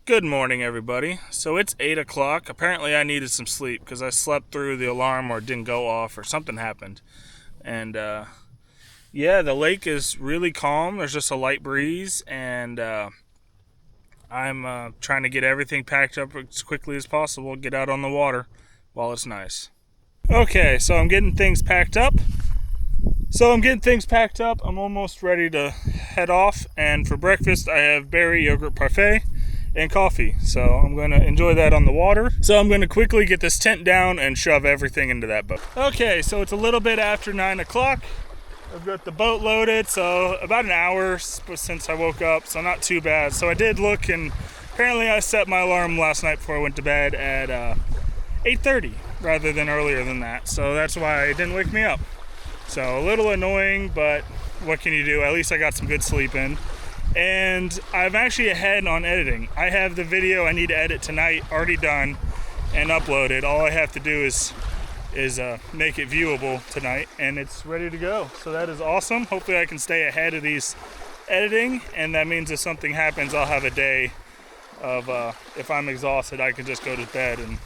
Good morning, everybody. So it's 8 o'clock. Apparently I needed some sleep because I slept through the alarm or it didn't go off or something happened. And yeah, the lake is really calm. There's just a light breeze, and I'm trying to get everything packed up as quickly as possible, get out on the water while it's nice. Okay, so I'm getting things packed up. I'm almost ready to head off, and for breakfast I have berry yogurt parfait and coffee, so I'm going to enjoy that on the water. So I'm going to quickly get this tent down and shove everything into that boat. Okay, so it's a little bit after 9 o'clock. I've got the boat loaded, so about an hour since I woke up, so not too bad. So I did look, and apparently I set my alarm last night before I went to bed at 8:30 rather than earlier than that, so that's why it didn't wake me up. So a little annoying, but what can you do? At least I got some good sleep in. And I'm actually ahead on editing. I have the video I need to edit tonight already done and uploaded. All I have to do is make it viewable tonight, and it's ready to go. So that is awesome. Hopefully I can stay ahead of these editing, and that means if something happens, I'll have a day of, if I'm exhausted, I can just go to bed and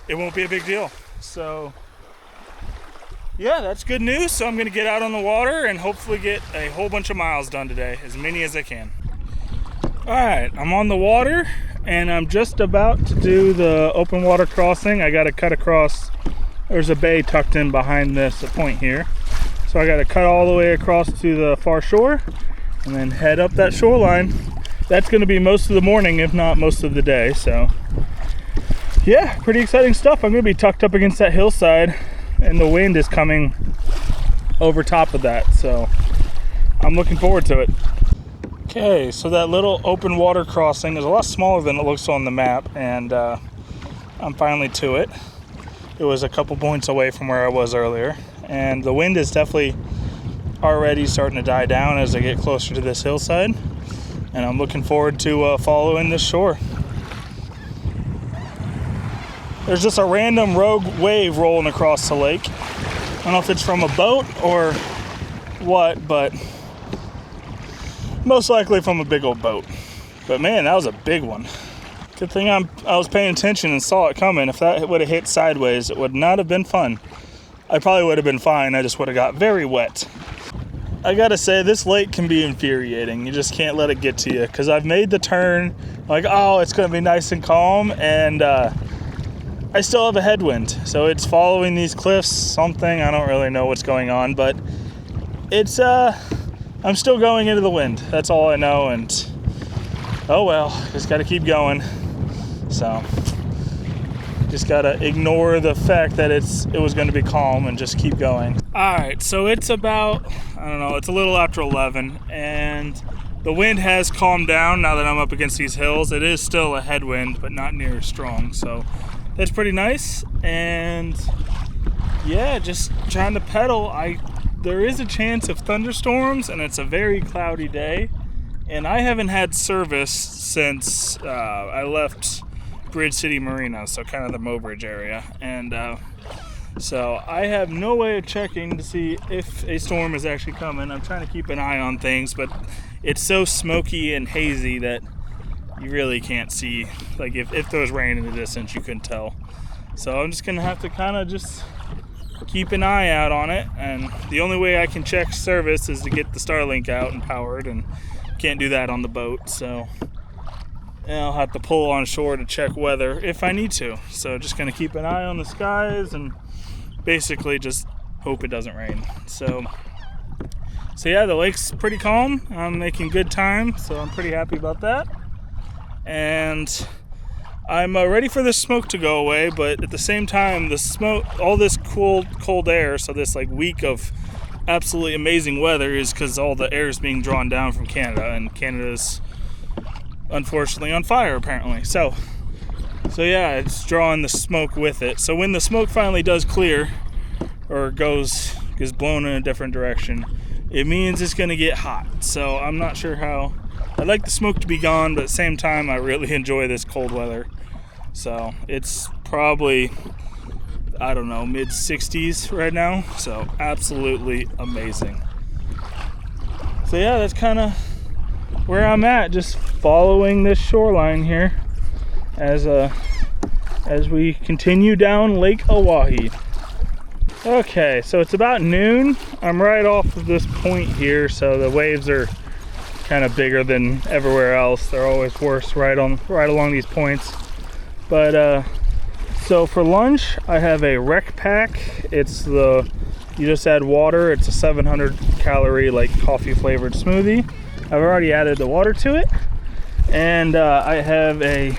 it won't be a big deal. So yeah, that's good news. So I'm going to get out on the water and hopefully get a whole bunch of miles done today, as many as I can. All right, I'm on the water and I'm just about to do the open water crossing. I got to cut across. There's a bay tucked in behind this point here. So I got to cut all the way across to the far shore and then head up that shoreline. That's going to be most of the morning, if not most of the day. So yeah, pretty exciting stuff. I'm going to be tucked up against that hillside, and the wind is coming over top of that, so I'm looking forward to it. Okay, so that little open water crossing is a lot smaller than it looks on the map, and I'm finally to it. It was a couple points away from where I was earlier, and the wind is definitely already starting to die down as I get closer to this hillside, and I'm looking forward to following this shore. There's just a random rogue wave rolling across the lake. I don't know if it's from a boat or what, but most likely from a big old boat. But man, that was a big one. Good thing I was paying attention and saw it coming. If that would have hit sideways, it would not have been fun. I probably would have been fine. I just would have got very wet. I gotta say, this lake can be infuriating. You just can't let it get to you, because I've made the turn like, oh, it's gonna be nice and calm, and I still have a headwind, so it's following these cliffs, something, I don't really know what's going on, but it's, I'm still going into the wind, that's all I know, and oh well, just gotta keep going, so just gotta ignore the fact that it was gonna be calm and just keep going. Alright, so it's about, I don't know, it's a little after 11, and the wind has calmed down now that I'm up against these hills. It is still a headwind, but not near as strong, so that's pretty nice. And yeah, just trying to pedal. There is a chance of thunderstorms, and it's a very cloudy day, and I haven't had service since I left Bridge City Marina, so kind of the Mobridge area, and so I have no way of checking to see if a storm is actually coming. I'm trying to keep an eye on things, but it's so smoky and hazy that you really can't see. Like if there was rain in the distance, you couldn't tell. So I'm just gonna have to kind of just keep an eye out on it, and the only way I can check service is to get the Starlink out and powered, and can't do that on the boat, so I'll have to pull on shore to check weather if I need to. So just gonna keep an eye on the skies and basically just hope it doesn't rain. So yeah, the lake's pretty calm. I'm making good time, so I'm pretty happy about that. And I'm ready for the smoke to go away, but at the same time, the smoke, all this cold air, so this like week of absolutely amazing weather is because all the air is being drawn down from Canada, and Canada's unfortunately on fire apparently. So yeah, it's drawing the smoke with it. So when the smoke finally does clear or gets blown in a different direction, it means it's going to get hot. So I'm not sure how. I'd like the smoke to be gone, but at the same time, I really enjoy this cold weather. So it's probably, I don't know, mid-60s right now. So absolutely amazing. So yeah, that's kind of where I'm at, just following this shoreline here. as we continue down Lake Oahe. Okay, so it's about noon. I'm right off of this point here, so the waves are kind of bigger than everywhere else. They're always worse right along these points. But so for lunch, I have a rec pack. You just add water. It's a 700 calorie like coffee flavored smoothie. I've already added the water to it, and I have a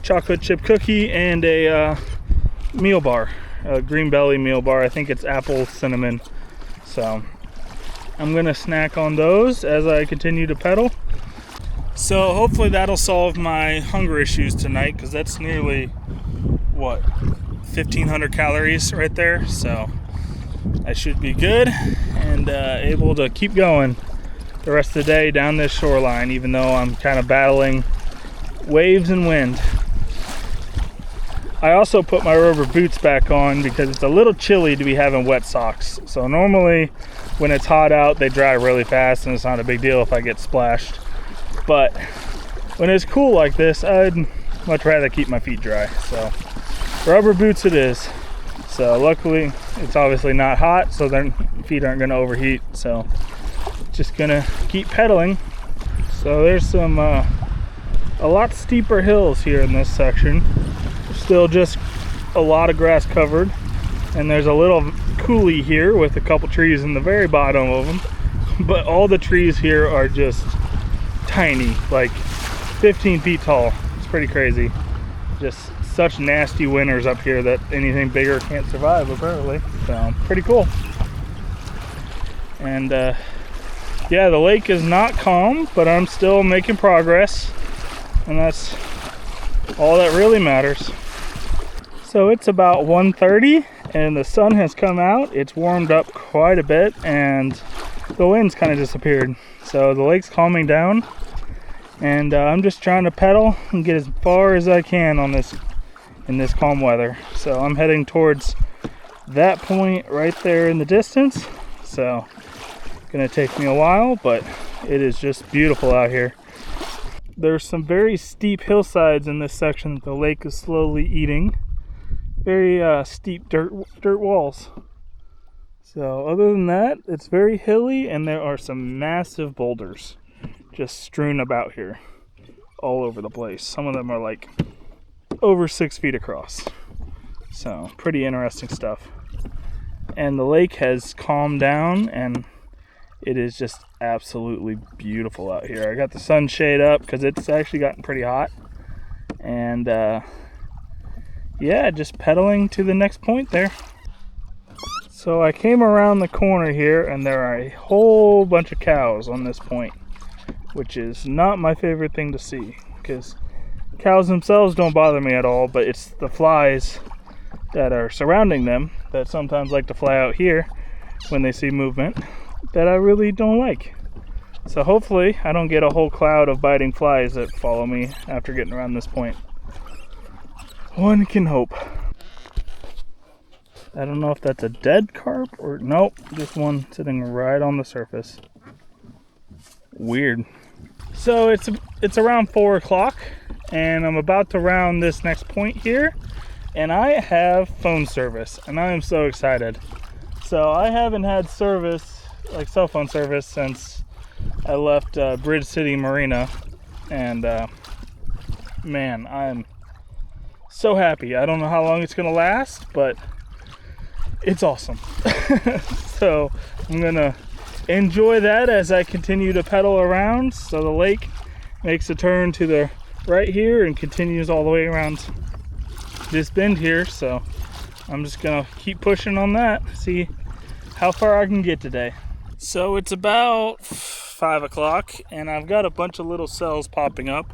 chocolate chip cookie and a meal bar, a green belly meal bar. I think it's apple cinnamon. So I'm gonna snack on those as I continue to pedal. So hopefully that'll solve my hunger issues tonight, because that's nearly, what, 1,500 calories right there. So I should be good and able to keep going the rest of the day down this shoreline, even though I'm kind of battling waves and wind. I also put my rubber boots back on because it's a little chilly to be having wet socks. So normally when it's hot out, they dry really fast and it's not a big deal if I get splashed. But when it's cool like this, I'd much rather keep my feet dry. So rubber boots it is. So luckily it's obviously not hot, so their feet aren't gonna overheat. So just gonna keep pedaling. So there's some a lot steeper hills here in this section. Still just a lot of grass covered, and there's a little coulee here with a couple trees in the very bottom of them, but all the trees here are just tiny, like 15 feet tall. It's pretty crazy. Just such nasty winters up here that anything bigger can't survive, apparently. So pretty cool. And yeah, the lake is not calm, but I'm still making progress, and that's all that really matters. So it's about 1:30 and the sun has come out. It's warmed up quite a bit and the wind's kind of disappeared. So the lake's calming down, and I'm just trying to pedal and get as far as I can in this calm weather. So I'm heading towards that point right there in the distance. So it's gonna take me a while, but it is just beautiful out here. There's some very steep hillsides in this section that the lake is slowly eating. Very steep dirt walls. So other than that, it's very hilly, and there are some massive boulders just strewn about here all over the place. Some of them are like over 6 feet across. So pretty interesting stuff. And the lake has calmed down, and it is just absolutely beautiful out here. I got the sunshade up because it's actually gotten pretty hot. And yeah, just pedaling to the next point there. So I came around the corner here, and there are a whole bunch of cows on this point, which is not my favorite thing to see, because cows themselves don't bother me at all, but it's the flies that are surrounding them that sometimes like to fly out here when they see movement that I really don't like. So hopefully I don't get a whole cloud of biting flies that follow me after getting around this point. One can hope. I don't know if that's a dead carp or nope, just one sitting right on the surface. Weird. So it's around 4 o'clock, and I'm about to round this next point here, and I have phone service, and I am so excited. So I haven't had service, like cell phone service, since I left Bridge City Marina, and man, I'm so happy. I don't know how long it's gonna last, but it's awesome. So I'm gonna enjoy that as I continue to pedal around. So the lake makes a turn to the right here and continues all the way around this bend here. So I'm just gonna keep pushing on that, see how far I can get today. So it's about 5 o'clock, and I've got a bunch of little cells popping up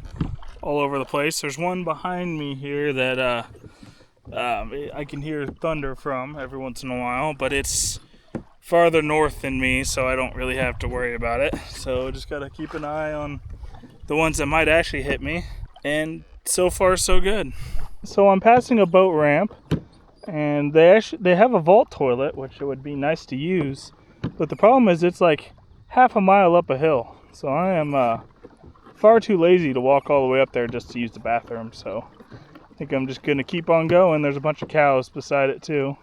all over the place. There's one behind me here that I can hear thunder from every once in a while, but it's farther north than me, so I don't really have to worry about it. So just gotta keep an eye on the ones that might actually hit me, and so far so good. So I'm passing a boat ramp, and they have a vault toilet, which it would be nice to use, but the problem is it's like half a mile up a hill. So I am far too lazy to walk all the way up there just to use the bathroom, so I think I'm just gonna keep on going. There's a bunch of cows beside it too.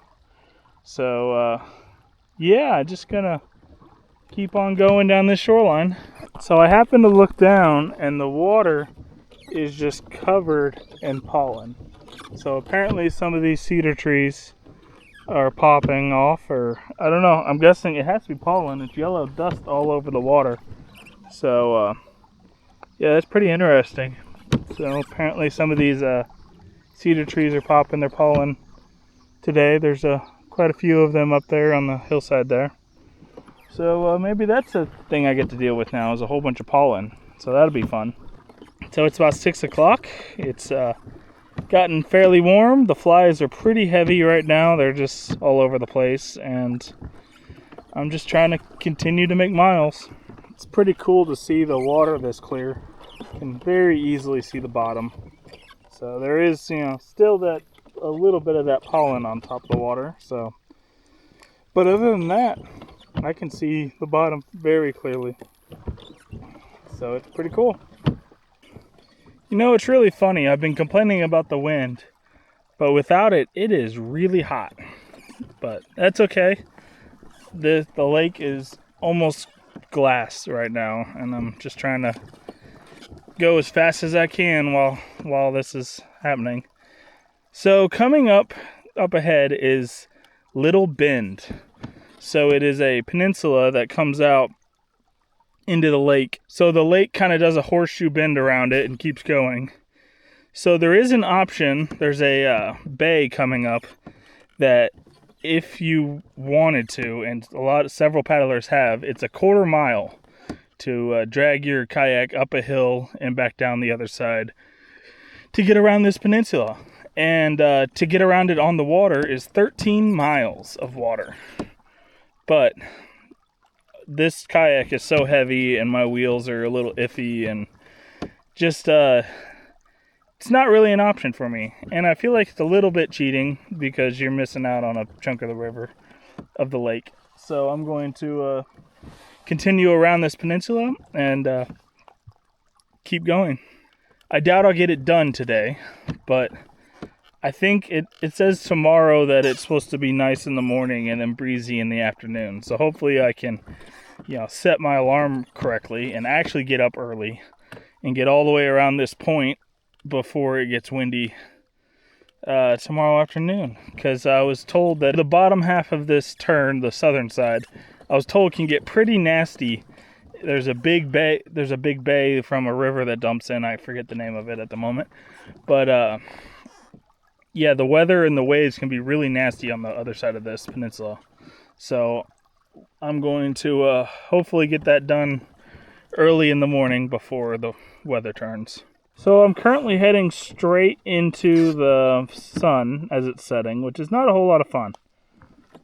So yeah, just gonna keep on going down this shoreline. So I happen to look down and the water is just covered in pollen. So apparently some of these cedar trees are popping off, or I don't know. I'm guessing it has to be pollen. It's yellow dust all over the water. So yeah, that's pretty interesting. So apparently some of these cedar trees are popping their pollen today. There's quite a few of them up there on the hillside there. So maybe that's a thing I get to deal with now, is a whole bunch of pollen. So that'll be fun. So it's about 6 o'clock. It's gotten fairly warm. The flies are pretty heavy right now. They're just all over the place, and I'm just trying to continue to make miles. It's pretty cool to see the water this clear. You can very easily see the bottom. So there is, still that a little bit of that pollen on top of the water. So, but other than that, I can see the bottom very clearly. So it's pretty cool. It's really funny. I've been complaining about the wind, but without it, it is really hot. But that's okay. The lake is almost glass right now, and I'm just trying to go as fast as I can while this is happening. So coming up ahead is Little Bend. So it is a peninsula that comes out into the lake. So the lake kind of does a horseshoe bend around it and keeps going. So there is an option. There's a bay coming up that if you wanted to, and several paddlers have, it's a 1/4 mile to drag your kayak up a hill and back down the other side to get around this peninsula. And to get around it on the water is 13 miles of water. But this kayak is so heavy and my wheels are a little iffy, and just it's not really an option for me. And I feel like it's a little bit cheating because you're missing out on a chunk of the river, of the lake. So I'm going to continue around this peninsula and keep going. I doubt I'll get it done today, but I think it says tomorrow that it's supposed to be nice in the morning and then breezy in the afternoon. So hopefully I can, set my alarm correctly and actually get up early and get all the way around this point before it gets windy tomorrow afternoon. Because I was told that the bottom half of this turn, the southern side, I was told can get pretty nasty. There's a big bay from a river that dumps in. I forget the name of it at the moment. But yeah, the weather and the waves can be really nasty on the other side of this peninsula. So I'm going to hopefully get that done early in the morning before the weather turns. So I'm currently heading straight into the sun as it's setting, which is not a whole lot of fun.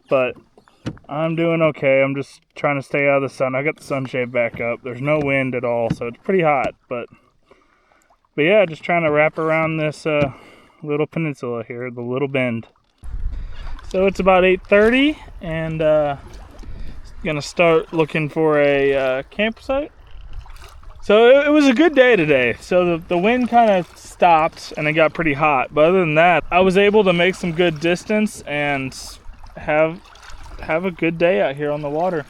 But I'm doing okay. I'm just trying to stay out of the sun. I got the sunshade back up. There's no wind at all, so it's pretty hot. But yeah, just trying to wrap around this little peninsula here, the Little Bend. So it's about 8:30, and gonna start looking for a campsite. So it was a good day today. So the wind kind of stopped and it got pretty hot, but other than that, I was able to make some good distance and have a good day out here on the water.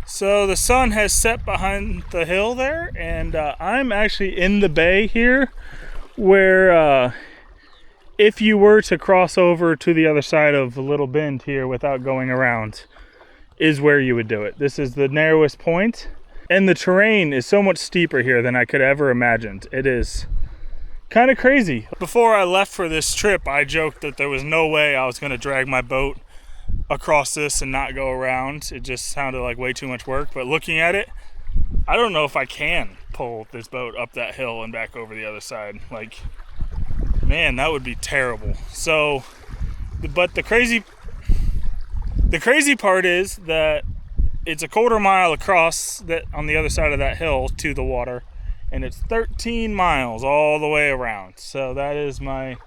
So the sun has set behind the hill there, and I'm actually in the bay here, where if you were to cross over to the other side of Little Bend here without going around, is where you would do it. This is the narrowest point, and the terrain is so much steeper here than I could ever imagined. It is kind of crazy. Before I left for this trip, I joked that there was no way I was going to drag my boat across this and not go around. It just sounded like way too much work, but looking at it, I don't know if I can pull this boat up that hill and back over the other side. Like, man, that would be terrible. So, but the crazy part is that it's a 1/4 mile across that on the other side of that hill to the water, and it's 13 miles all the way around. So that is my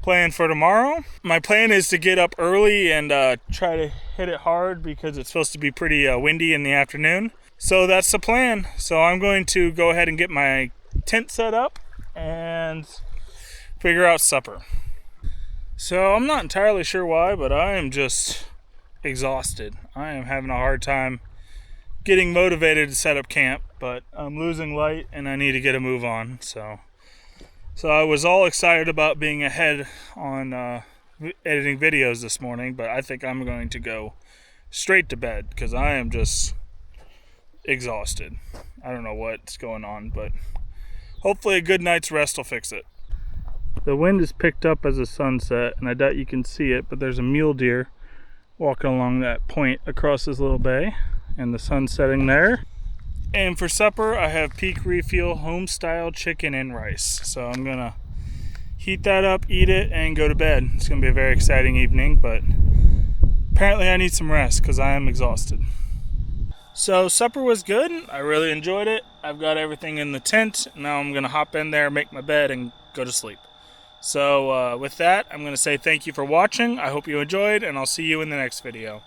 plan for tomorrow. My plan is to get up early and try to hit it hard because it's supposed to be pretty windy in the afternoon. So that's the plan. So I'm going to go ahead and get my tent set up and figure out supper. So I'm not entirely sure why, but I am just exhausted. I am having a hard time getting motivated to set up camp, but I'm losing light and I need to get a move on. So I was all excited about being ahead on editing videos this morning, but I think I'm going to go straight to bed because I am just exhausted. I don't know what's going on, but hopefully a good night's rest will fix it. The wind is picked up as the sun set, and I doubt you can see it, but there's a mule deer walking along that point across this little bay, and the sun's setting there. And for supper, I have Peak Refuel home-style chicken and rice. So I'm gonna heat that up, eat it, and go to bed. It's gonna be a very exciting evening, but apparently I need some rest because I am exhausted. So supper was good. I really enjoyed it. I've got everything in the tent. Now I'm gonna hop in there, make my bed, and go to sleep. So with that, I'm going to say thank you for watching. I hope you enjoyed, and I'll see you in the next video.